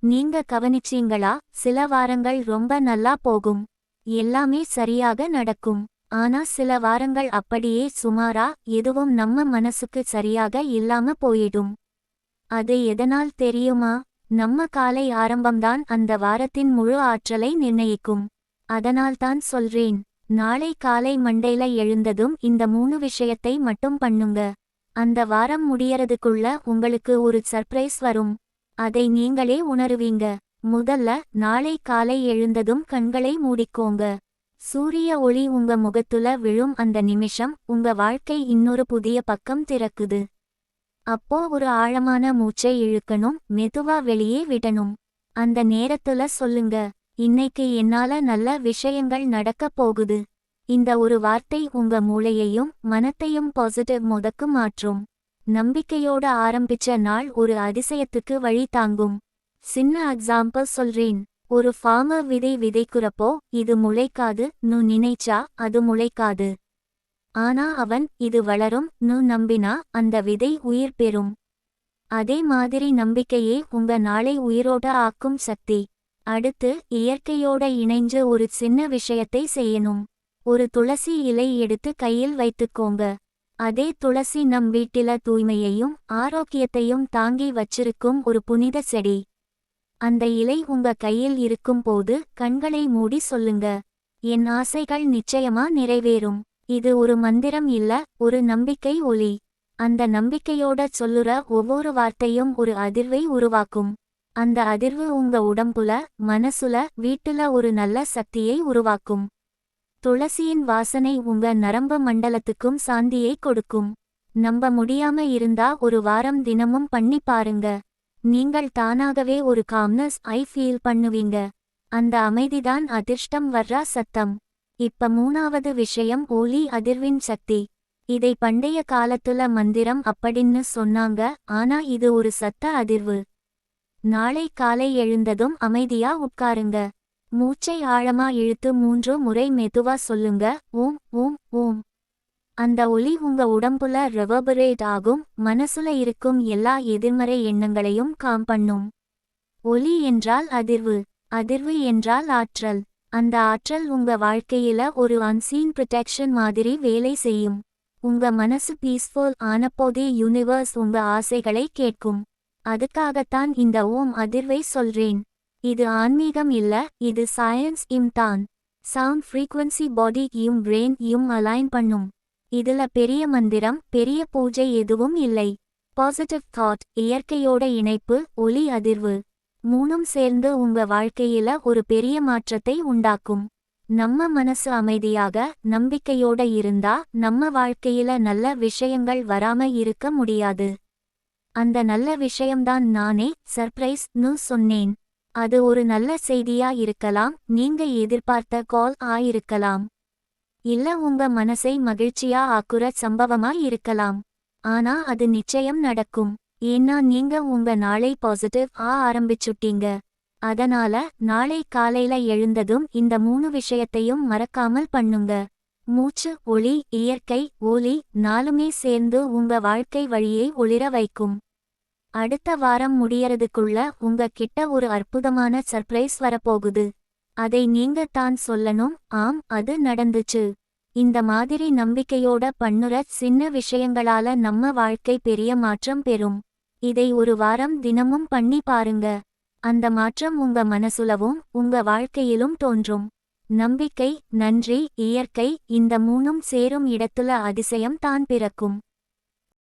நீங்க கவனிச்சீங்களா? சில வாரங்கள் ரொம்ப நல்லா போகும். எல்லாமே சரியாக நடக்கும். ஆனா சில வாரங்கள் அப்படியே சுமாரா, எதுவும் நம்ம மனசுக்கு சரியாக இல்லாம போயிடும். அது எதனால் தெரியுமா? நம்ம காலை ஆரம்பம்தான் அந்த வாரத்தின் முழு ஆற்றலை நிர்ணயிக்கும். அதனால்தான் சொல்றேன், நாளை காலை மண்டைல எழுந்ததும் இந்த 3 விஷயத்தை மட்டும் பண்ணுங்க. அந்த வாரம் முடியறதுக்குள்ள உங்களுக்கு ஒரு சர்ப்ரைஸ் வரும். அதை நீங்களே உணருவீங்க. முதல்ல, நாளை காலை எழுந்ததும் கண்களை மூடிக்கோங்க. சூரிய ஒளி உங்க முகத்துல விழும் அந்த நிமிஷம் உங்க வாழ்க்கை இன்னொரு புதிய பக்கம் திறக்குது. அப்போ ஒரு ஆழமான மூச்சை இழுக்கணும், மெதுவா வெளியே விடணும். அந்த நேரத்துல சொல்லுங்க, இன்னைக்கு என்னால நல்ல விஷயங்கள் நடக்கப் போகுது. இந்த ஒரு வார்த்தை உங்க மூளையையும் மனத்தையும் பாசிட்டிவ் மோடுக்கு மாற்றும். நம்பிக்கையோட ஆரம்பிச்ச நாள் ஒரு அதிசயத்துக்கு வழி தாங்கும். சின்ன எக்ஸாம்பிள் சொல்றேன். ஒரு ஃபார்மர் விதை விதைக்குறப்போ இது முளைக்காது நு நினைச்சா அது முளைக்காது. ஆனா அவன் இது வளரும் நு நம்பினா அந்த விதை உயிர் பெறும். அதே மாதிரி நம்பிக்கையே உங்க நாளை உயிரோட ஆக்கும் சக்தி. அடுத்து, இயற்கையோட இணைஞ்சு ஒரு சின்ன விஷயத்தை செய்யணும். ஒரு துளசி இலை எடுத்து கையில் வைத்துக்கோங்க. அதே துளசி நம் வீட்டில தூய்மையையும் ஆரோக்கியத்தையும் தாங்கி வச்சிருக்கும் ஒரு புனித செடி. அந்த இலை உங்க கையில் இருக்கும் போது கண்களை மூடி சொல்லுங்க, என் ஆசைகள் நிச்சயமா நிறைவேறும். இது ஒரு மந்திரம் இல்ல, ஒரு நம்பிக்கை ஒலி. அந்த நம்பிக்கையோட சொல்லுற ஒவ்வொரு வார்த்தையும் ஒரு அதிர்வை உருவாக்கும். அந்த அதிர்வு உங்க உடம்புல, மனசுல, வீட்டுல ஒரு நல்ல சக்தியை உருவாக்கும். துளசியின் வாசனை உங்க நரம்பு மண்டலத்துக்கும் சாந்தியை கொடுக்கும். நம்ப முடியாம இருந்தா ஒரு வாரம் தினமும் பண்ணி பாருங்க. நீங்கள் தானாகவே ஒரு காம்னஸ் ஃபீல் பண்ணுவீங்க. அந்த அமைதிதான் அதிர்ஷ்டம் வர்ற சத்தம். இப்ப 3வது விஷயம், ஒலி அதிர்வின் சக்தி. இதை பண்டைய காலத்துல மந்திரம் அப்படின்னு சொன்னாங்க. ஆனா இது ஒரு சத்த அதிர்வு. நாளை காலை எழுந்ததும் அமைதியா உட்காருங்க. மூச்சை ஆழமா இழுத்து 3 முறை மெதுவா சொல்லுங்க, ஓம் ஓம் ஓம். அந்த ஒலி உங்க உடம்புல ரெவர்பரேட் ஆகும், மனசுல இருக்கும் எல்லா எதிர்மறை எண்ணங்களையும் காம் பண்ணும். ஒலி என்றால் அதிர்வு, அதிர்வு என்றால் ஆற்றல். அந்த ஆற்றல் உங்க வாழ்க்கையில ஒரு அன்சீன் ப்ரொடெக்ஷன் மாதிரி வேலை செய்யும். உங்க மனசு பீஸ்ஃபுல் ஆனப்போதே யூனிவர்ஸ் உங்க ஆசைகளை கேட்கும். அதுக்காகத்தான் இந்த ஓம் அதிர்வை சொல்றேன். இது ஆன்மீகம் இல்ல, இது சயின்ஸ் தான். சவுண்ட் ஃப்ரீக்வன்சி பாடி பிரெயின் அலைன் பண்ணும். இதுல பெரிய மந்திரம், பெரிய பூஜை எதுவும் இல்லை. பாசிட்டிவ் தாட், இயற்கையோட இணைப்பு, ஒலி அதிர்வு, 3ம் சேர்ந்து உங்க வாழ்க்கையில ஒரு பெரிய மாற்றத்தை உண்டாக்கும். நம்ம மனசு அமைதியாக, நம்பிக்கையோட இருந்தா நம்ம வாழ்க்கையில நல்ல விஷயங்கள் வராம இருக்க முடியாது. அந்த நல்ல விஷயம்தான் நானே சர்ப்ரைஸ் னு சொன்னேன். அது ஒரு நல்ல செய்தியா இருக்கலாம், நீங்க எதிர்பார்த்த கால் ஆயிருக்கலாம். இல்ல உங்க மனசை மகிழ்ச்சியா ஆக்குற சம்பவமா இருக்கலாம். ஆனா அது நிச்சயம் நடக்கும். ஏன்னா நீங்க உங்க நாளை பாசிட்டிவ் ஆரம்பிச்சுட்டீங்க. அதனால நாளை காலையில எழுந்ததும் இந்த 3 விஷயத்தையும் மறக்காமல் பண்ணுங்க. மூச்சு, ஒளி, இயற்கை, ஒலி 4மே சேர்ந்து உங்க வாழ்க்கை வழியை ஒளிர வைக்கும். அடுத்த வாரம் முடியறதுக்குள்ள உங்க கிட்ட ஒரு அற்புதமான சர்ப்ரைஸ் வரப்போகுது. அதை நீங்க தான் சொல்லணும், ஆம் அது நடந்துச்சு. இந்த மாதிரி நம்பிக்கையோட பண்ணுற சின்ன விஷயங்களால நம்ம வாழ்க்கை பெரிய மாற்றம் பெறும். இதை ஒரு வாரம் தினமும் பண்ணி பாருங்க. அந்த மாற்றம் உங்க மனசுலவும் உங்க வாழ்க்கையிலும் தோன்றும். நம்பிக்கை, நன்றி, இயற்கை இந்த 3ம் சேரும் இடத்துல அதிசயம் தான் பிறக்கும்.